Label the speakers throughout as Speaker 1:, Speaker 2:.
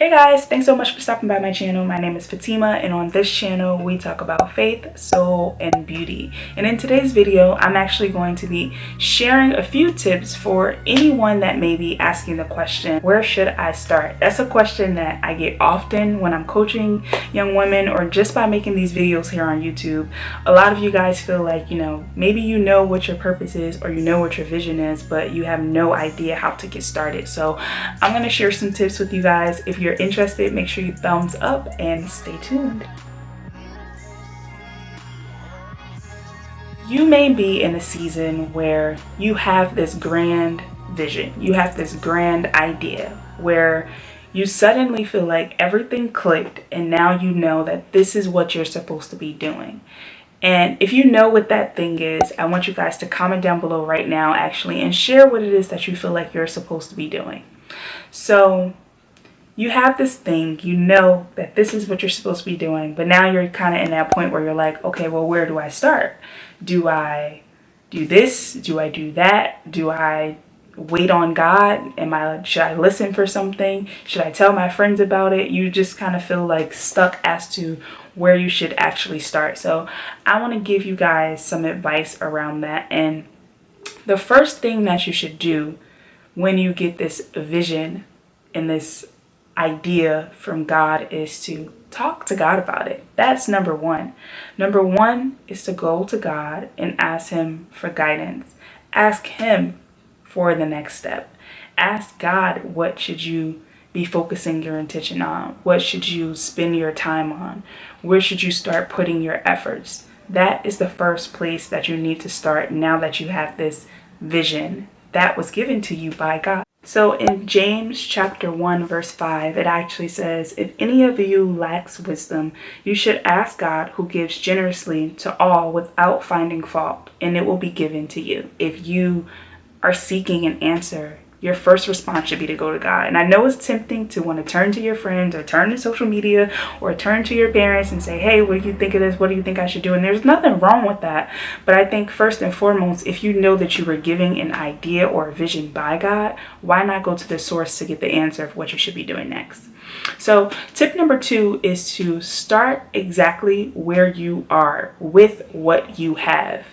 Speaker 1: Hey guys, thanks so much for stopping by my channel. My name is Fatima, and on this channel we talk about faith, soul, and beauty. And in today's video, I'm actually going to be sharing a few tips for anyone that may be asking the question, where should I start? That's a question that I get often when I'm coaching young women or just by making these videos here on YouTube. A lot of you guys feel like, maybe you know what your purpose is or you know what your vision is, but you have no idea how to get started. So I'm going to share some tips with you guys. If you're interested, make sure you thumbs up and stay tuned. You may be in a season where you have this grand vision, you have this grand idea where you suddenly feel like everything clicked and now you know that this is what you're supposed to be doing. And if you know what that thing is, I want you guys to comment down below right now actually and share what it is that you feel like you're supposed to be doing. So you have this thing, you know that this is what you're supposed to be doing, but now you're kind of in that point where you're like, okay, well, where do I start? Do I do this? Do I do that? Do I wait on God? Should I listen for something? Should I tell my friends about it? You just kind of feel like stuck as to where you should actually start. So I want to give you guys some advice around that. And the first thing that you should do when you get this vision and this idea from God is to talk to God about it. That's number one. Number one is to go to God and ask Him for guidance. Ask Him for the next step. Ask God, what should you be focusing your attention on? What should you spend your time on? Where should you start putting your efforts? That is the first place that you need to start now that you have this vision that was given to you by God. So in James chapter 1 verse 5, it actually says, if any of you lacks wisdom, you should ask God, who gives generously to all without finding fault, and it will be given to you. If you are seeking an answer, your first response should be to go to God. And I know it's tempting to want to turn to your friends or turn to social media or turn to your parents and say, hey, what do you think of this? What do you think I should do? And there's nothing wrong with that. But I think first and foremost, if you know that you were giving an idea or a vision by God, why not go to the source to get the answer of what you should be doing next? So tip number 2 is to start exactly where you are with what you have.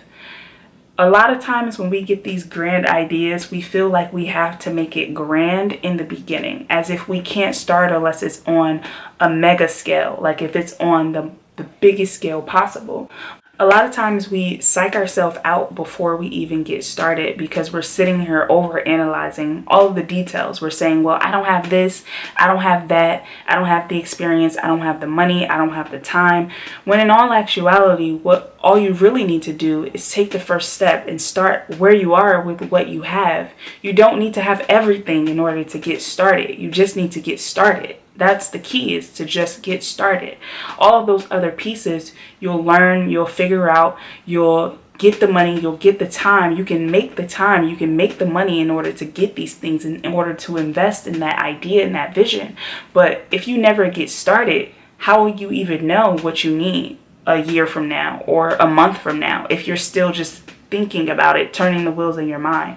Speaker 1: A lot of times when we get these grand ideas, we feel like we have to make it grand in the beginning, as if we can't start unless it's on a mega scale, like if it's on the biggest scale possible. A lot of times we psych ourselves out before we even get started because we're sitting here over analyzing all of the details. We're saying, well, I don't have this, I don't have that, I don't have the experience, I don't have the money, I don't have the time. When in all actuality, all you really need to do is take the first step and start where you are with what you have. You don't need to have everything in order to get started. You just need to get started. That's the key, is to just get started. All of those other pieces, you'll learn, you'll figure out, you'll get the money, you'll get the time. You can make the time, you can make the money in order to get these things, in order to invest in that idea and that vision. But if you never get started, how will you even know what you need a year from now or a month from now if you're still just thinking about it, turning the wheels in your mind?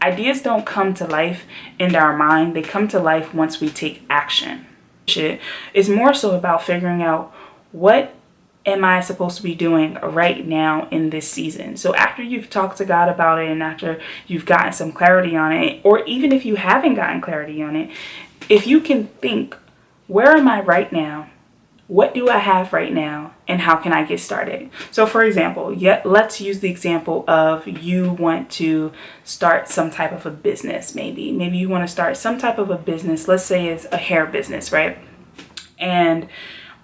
Speaker 1: Ideas don't come to life in our mind. They come to life once we take action. It's more so about figuring out, what am I supposed to be doing right now in this season? So after you've talked to God about it and after you've gotten some clarity on it, or even if you haven't gotten clarity on it, if you can think, where am I right now? What do I have right now, and how can I get started? So for example, let's use the example of you want to start some type of a business. Maybe you want to start some type of a business. Let's say it's a hair business, right?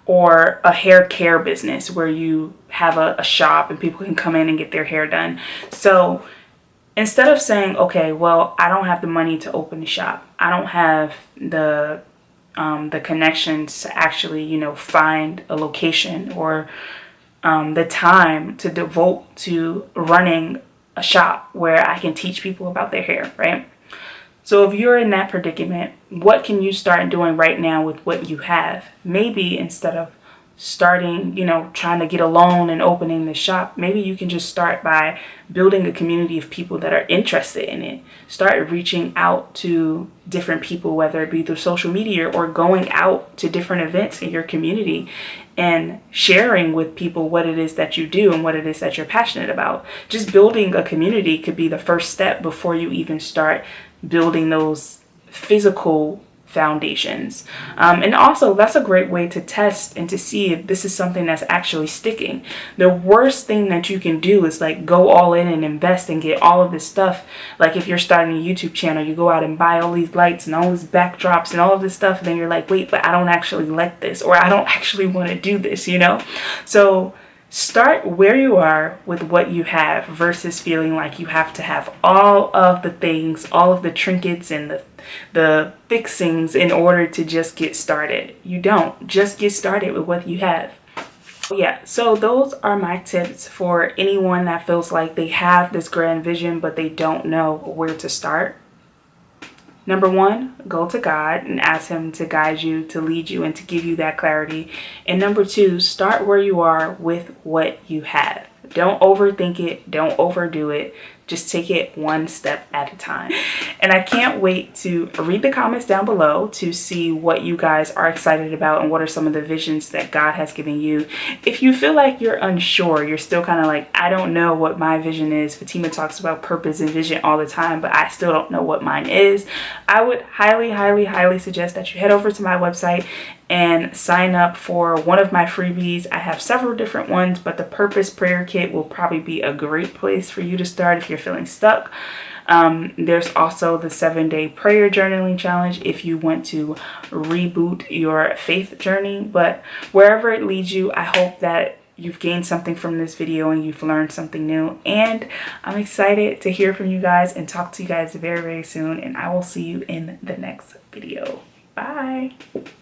Speaker 1: Or a hair care business where you have a shop and people can come in and get their hair done. So instead of saying, okay, well, I don't have the money to open the shop, I don't have the connections to actually, find a location or the time to devote to running a shop where I can teach people about their hair, right? So if you're in that predicament, what can you start doing right now with what you have? Maybe instead of starting, trying to get a loan and opening the shop. Maybe you can just start by building a community of people that are interested in it. Start reaching out to different people, whether it be through social media or going out to different events in your community and sharing with people what it is that you do and what it is that you're passionate about. Just building a community could be the first step before you even start building those physical foundations. And also, that's a great way to test and to see if this is something that's actually sticking. The worst thing that you can do is like go all in and invest and get all of this stuff. Like if you're starting a YouTube channel, you go out and buy all these lights and all these backdrops and all of this stuff, and then you're like, wait, but I don't actually like this, or I don't actually want to do this, So start where you are with what you have versus feeling like you have to have all of the things, all of the trinkets and the fixings in order to just get started. You don't. Just get started with what you have. Yeah, so those are my tips for anyone that feels like they have this grand vision but they don't know where to start. Number one, go to God and ask him to guide you, to lead you, and to give you that clarity. And number two, start where you are with what you have. Don't overthink it. Don't overdo it. Just take it one step at a time. And I can't wait to read the comments down below to see what you guys are excited about and what are some of the visions that God has given you. If you feel like you're unsure, you're still kind of like, I don't know what my vision is. Fatima talks about purpose and vision all the time, but I still don't know what mine is. I would highly, highly, highly suggest that you head over to my website and sign up for one of my freebies. I have several different ones, but the Purpose Prayer Kit will probably be a great place for you to start if you're feeling stuck. There's also the 7-day prayer journaling challenge if you want to reboot your faith journey. But wherever it leads you, I hope that you've gained something from this video and you've learned something new. And I'm excited to hear from you guys and talk to you guys very, very soon. And I will see you in the next video. Bye.